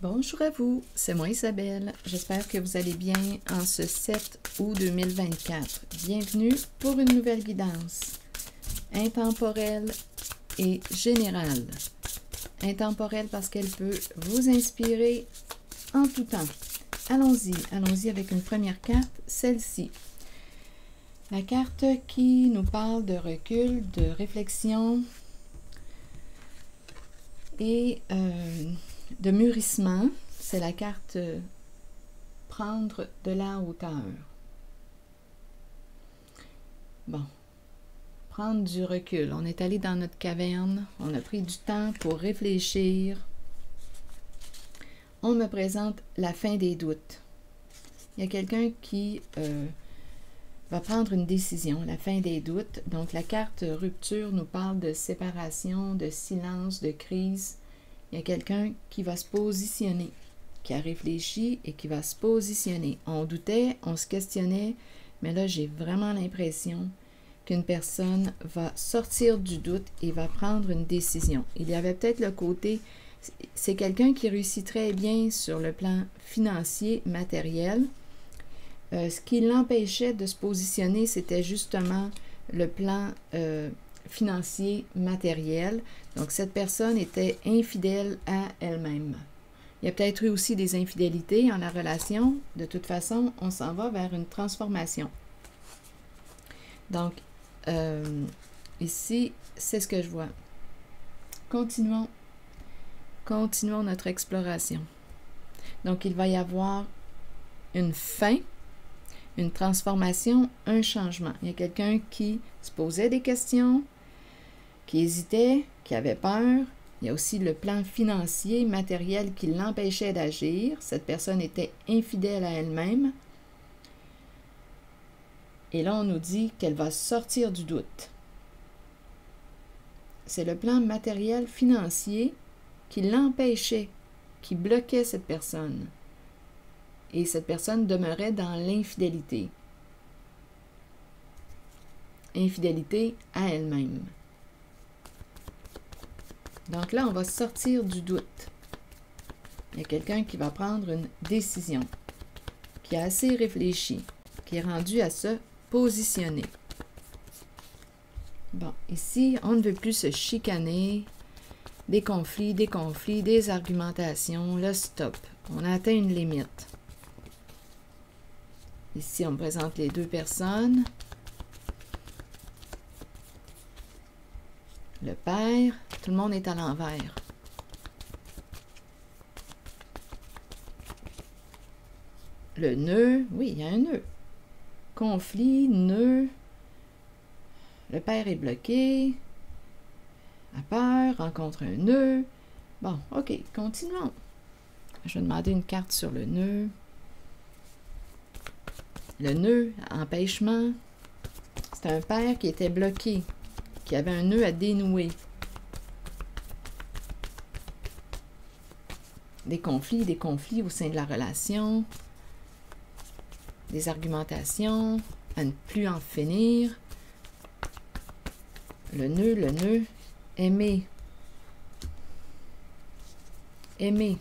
Bonjour à vous, c'est moi Isabelle. J'espère que vous allez bien en ce 7 août 2024. Bienvenue pour une nouvelle guidance intemporelle et générale. Intemporelle parce qu'elle peut vous inspirer en tout temps. Allons-y avec une première carte, celle-ci. La carte qui nous parle de recul, de réflexion et de mûrissement. C'est la carte prendre de la hauteur. Bon, prendre du recul. On est allé dans notre caverne, on a pris du temps pour réfléchir. On me présente la fin des doutes. Il y a quelqu'un qui va prendre une décision, la fin des doutes. Donc la carte rupture nous parle de séparation, de silence, de crise. Il y a quelqu'un qui va se positionner, qui a réfléchi et qui va se positionner. On doutait, on se questionnait, mais là, j'ai vraiment l'impression qu'une personne va sortir du doute et va prendre une décision. Il y avait peut-être le côté, c'est quelqu'un qui réussit très bien sur le plan financier, matériel. Ce qui l'empêchait de se positionner, c'était justement le plan financier, matériel. Donc, cette personne était infidèle à elle-même. Il y a peut-être eu aussi des infidélités en la relation. De toute façon, on s'en va vers une transformation. Donc, ici, c'est ce que je vois. Continuons notre exploration. Donc, il va y avoir une fin, une transformation, un changement. Il y a quelqu'un qui se posait des questions, qui hésitait, qui avait peur. Il y a aussi le plan financier, matériel qui l'empêchait d'agir. Cette personne était infidèle à elle-même. Et là, on nous dit qu'elle va sortir du doute. C'est le plan matériel financier qui l'empêchait, qui bloquait cette personne. Et cette personne demeurait dans l'infidélité. Infidélité à elle-même. Donc là, on va sortir du doute. Il y a quelqu'un qui va prendre une décision, qui a assez réfléchi, qui est rendu à se positionner. Bon, ici, on ne veut plus se chicaner, des conflits, des argumentations, le stop. On a atteint une limite. Ici, on me présente les deux personnes. Le père, tout le monde est à l'envers. Le nœud, oui, il y a un nœud. Conflit, nœud. Le père est bloqué. A peur, rencontre un nœud. Bon, ok, continuons. Je vais demander une carte sur le nœud. Le nœud, empêchement. C'est un père qui était bloqué, qui avait un nœud à dénouer. Des conflits au sein de la relation. Des argumentations à ne plus en finir. Le nœud, aimer. Aimer.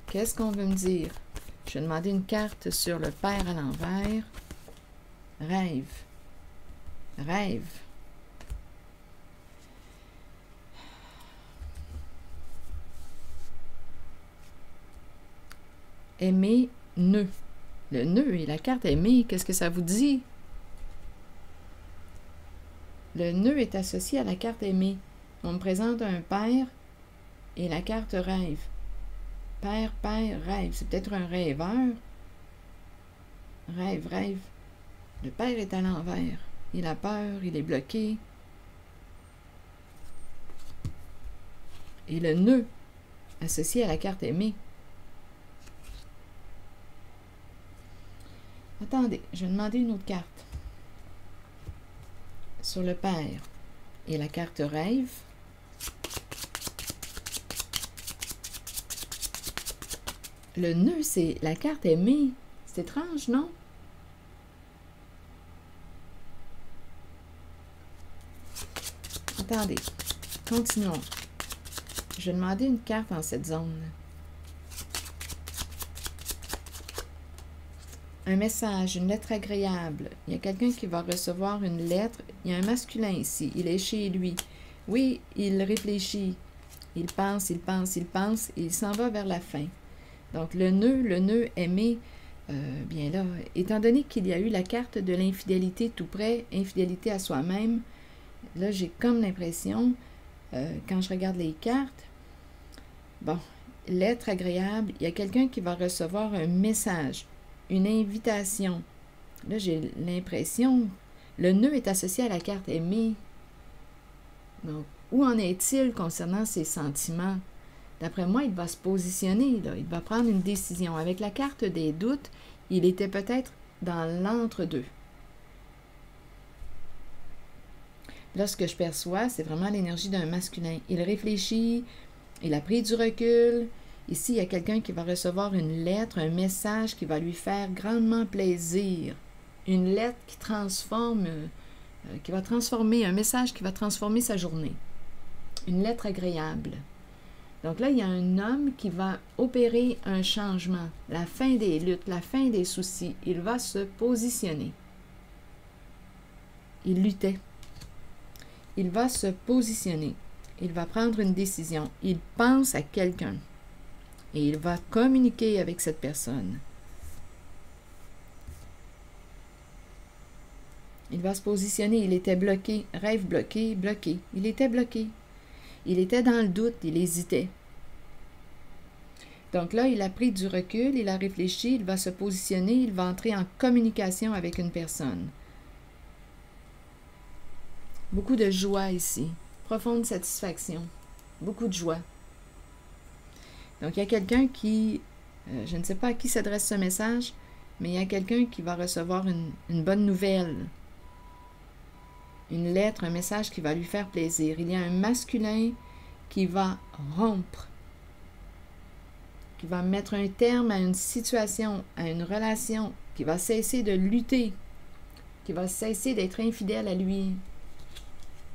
Qu'est-ce qu'on veut me dire? Je vais demander une carte sur le père à l'envers. Rêve. Rêve. Aimer, nœud. Le nœud et la carte aimer, qu'est-ce que ça vous dit? Le nœud est associé à la carte aimer. On me présente un père et la carte rêve. Père, rêve. C'est peut-être un rêveur. Rêve. Le père est à l'envers. Il a peur, il est bloqué. Et le nœud, associé à la carte aimée. Attendez, je vais demander une autre carte. Sur le père et la carte rêve. Le nœud, c'est la carte aimée. C'est étrange, non? Attendez, continuons. Je vais demander une carte en cette zone. un message, une lettre agréable. Il y a quelqu'un qui va recevoir une lettre. Il y a un masculin ici. Il est chez lui. Oui, il réfléchit. Il pense, il pense, il pense. Et il s'en va vers la fin. Donc, le nœud aimé, bien là, étant donné qu'il y a eu la carte de l'infidélité tout près, infidélité à soi-même, là, j'ai comme l'impression, quand je regarde les cartes, bon, lettre agréable, il y a quelqu'un qui va recevoir un message, une invitation. Là, j'ai l'impression, le nœud est associé à la carte aimée. Donc, où en est-il concernant ses sentiments? D'après moi, il va se positionner, là. Il va prendre une décision. Avec la carte des doutes, il était peut-être dans l'entre-deux. Là, ce que je perçois, c'est vraiment l'énergie d'un masculin. Il réfléchit, il a pris du recul. Ici, il y a quelqu'un qui va recevoir une lettre, un message qui va lui faire grandement plaisir. Une lettre qui transforme, qui va transformer, un message qui va transformer sa journée. Une lettre agréable. Donc là, il y a un homme qui va opérer un changement, la fin des luttes, la fin des soucis. Il va se positionner. Il luttait. Il va se positionner. Il va prendre une décision. Il pense à quelqu'un. Et il va communiquer avec cette personne. Il va se positionner. Il était bloqué. Rêve bloqué, bloqué. Il était bloqué. Il était dans le doute. Il hésitait. Donc là, il a pris du recul. Il a réfléchi. Il va se positionner. Il va entrer en communication avec une personne. Beaucoup de joie ici. Profonde satisfaction. Beaucoup de joie. Donc, il y a quelqu'un qui, je ne sais pas à qui s'adresse ce message, mais il y a quelqu'un qui va recevoir une bonne nouvelle. Une lettre, un message qui va lui faire plaisir. Il y a un masculin qui va rompre, qui va mettre un terme à une situation, à une relation, qui va cesser de lutter, qui va cesser d'être infidèle à lui.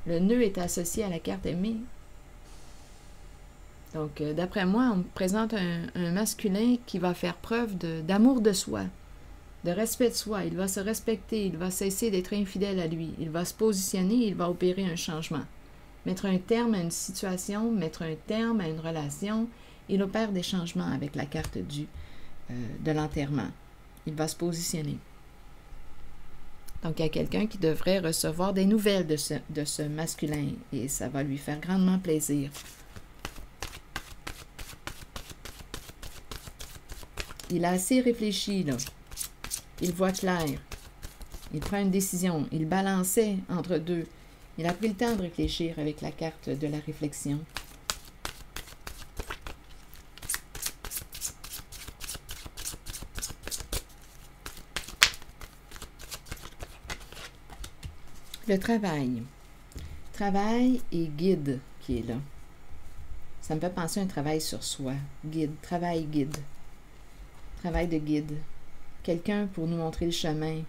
Le nœud est associé à la carte aimée. Donc, d'après moi, on me présente un masculin qui va faire preuve d'amour de soi, de respect de soi. Il va se respecter, il va cesser d'être infidèle à lui. Il va se positionner, il va opérer un changement. Mettre un terme à une situation, mettre un terme à une relation. Il opère des changements avec la carte de l'enterrement. Il va se positionner. Donc, il y a quelqu'un qui devrait recevoir des nouvelles de ce masculin et ça va lui faire grandement plaisir. Il a assez réfléchi, là. Il voit clair. Il prend une décision. Il balançait entre deux. Il a pris le temps de réfléchir avec la carte de la réflexion. Le travail. Travail et guide qui est là. Ça me fait penser à un travail sur soi. Guide, travail, guide. Travail de guide. Quelqu'un pour nous montrer le chemin.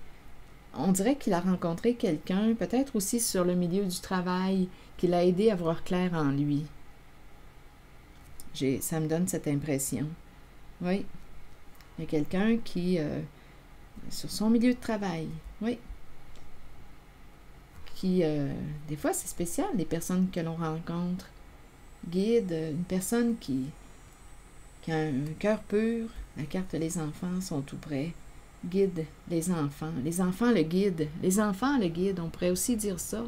On dirait qu'il a rencontré quelqu'un, peut-être aussi sur le milieu du travail, qui l'a aidé à voir clair en lui. Ça me donne cette impression. Oui. Il y a quelqu'un qui, sur son milieu de travail, oui, qui, des fois, c'est spécial, les personnes que l'on rencontre. Guide, une personne qui a un cœur pur. La carte les enfants sont tout près. Guide les enfants. Les enfants le guident. Les enfants le guident. On pourrait aussi dire ça.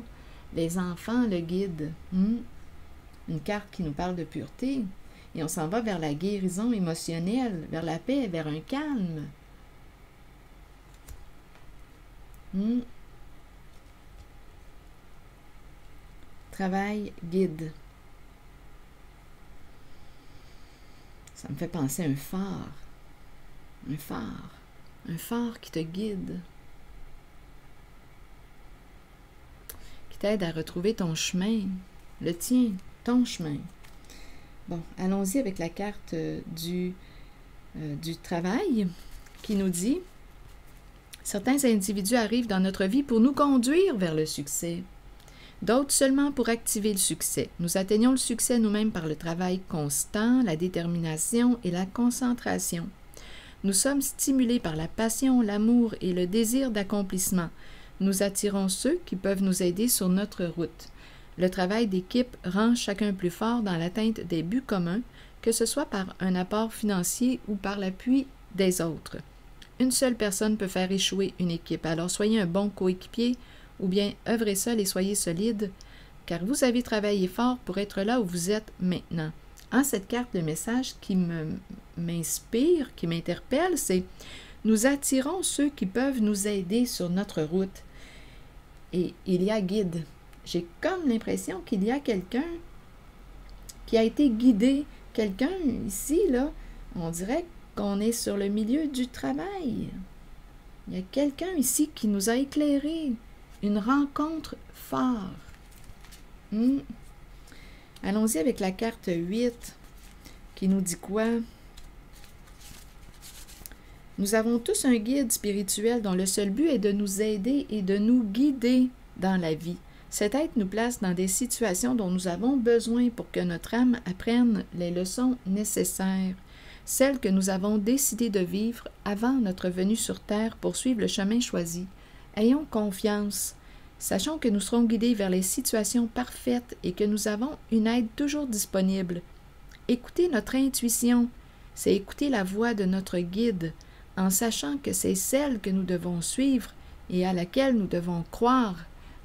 Les enfants le guident. Une carte qui nous parle de pureté. Et on s'en va vers la guérison émotionnelle, vers la paix, vers un calme. Travail, guide. Ça me fait penser à un phare. Un phare. Un phare qui te guide. Qui t'aide à retrouver ton chemin. Le tien, ton chemin. Bon, allons-y avec la carte du travail qui nous dit « Certains individus arrivent dans notre vie pour nous conduire vers le succès. D'autres seulement pour activer le succès. Nous atteignons le succès nous-mêmes par le travail constant, la détermination et la concentration. Nous sommes stimulés par la passion, l'amour et le désir d'accomplissement. Nous attirons ceux qui peuvent nous aider sur notre route. Le travail d'équipe rend chacun plus fort dans l'atteinte des buts communs, que ce soit par un apport financier ou par l'appui des autres. Une seule personne peut faire échouer une équipe, alors soyez un bon coéquipier ou bien œuvrez seul et soyez solide, car vous avez travaillé fort pour être là où vous êtes maintenant. En cette carte, le message qui m'inspire, qui m'interpelle, c'est « Nous attirons ceux qui peuvent nous aider sur notre route. » Et il y a guide. J'ai comme l'impression qu'il y a quelqu'un qui a été guidé. Quelqu'un ici, là, on dirait qu'on est sur le milieu du travail. Il y a quelqu'un ici qui nous a éclairé. Une rencontre forte. Allons-y avec la carte 8 qui nous dit quoi? Nous avons tous un guide spirituel dont le seul but est de nous aider et de nous guider dans la vie. Cet être nous place dans des situations dont nous avons besoin pour que notre âme apprenne les leçons nécessaires, celles que nous avons décidé de vivre avant notre venue sur Terre pour suivre le chemin choisi. Ayons confiance. Sachons que nous serons guidés vers les situations parfaites et que nous avons une aide toujours disponible. Écoutez notre intuition, c'est écouter la voix de notre guide, en sachant que c'est celle que nous devons suivre et à laquelle nous devons croire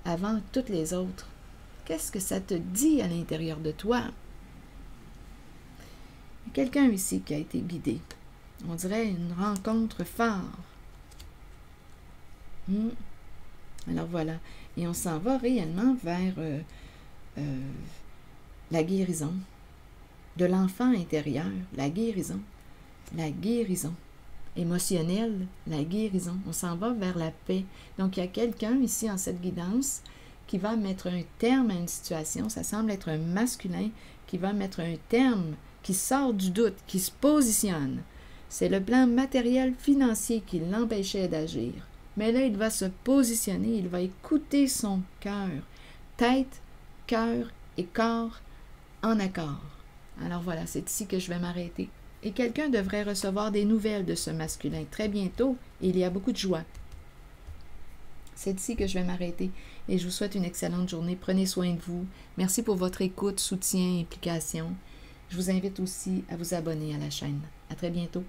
avant toutes les autres. Qu'est-ce que ça te dit à l'intérieur de toi? Il y a quelqu'un ici qui a été guidé. On dirait une rencontre forte. Alors voilà. Et on s'en va réellement vers la guérison de l'enfant intérieur, la guérison émotionnelle, la guérison. On s'en va vers la paix. Donc, il y a quelqu'un ici en cette guidance qui va mettre un terme à une situation. Ça semble être un masculin qui va mettre un terme, qui sort du doute, qui se positionne. C'est le plan matériel financier qui l'empêchait d'agir. Mais là, il va se positionner, il va écouter son cœur. Tête, cœur et corps en accord. Alors voilà, c'est ici que je vais m'arrêter. Et quelqu'un devrait recevoir des nouvelles de ce masculin très bientôt, et il y a beaucoup de joie. C'est ici que je vais m'arrêter, et je vous souhaite une excellente journée. Prenez soin de vous. Merci pour votre écoute, soutien, implication. Je vous invite aussi à vous abonner à la chaîne. À très bientôt.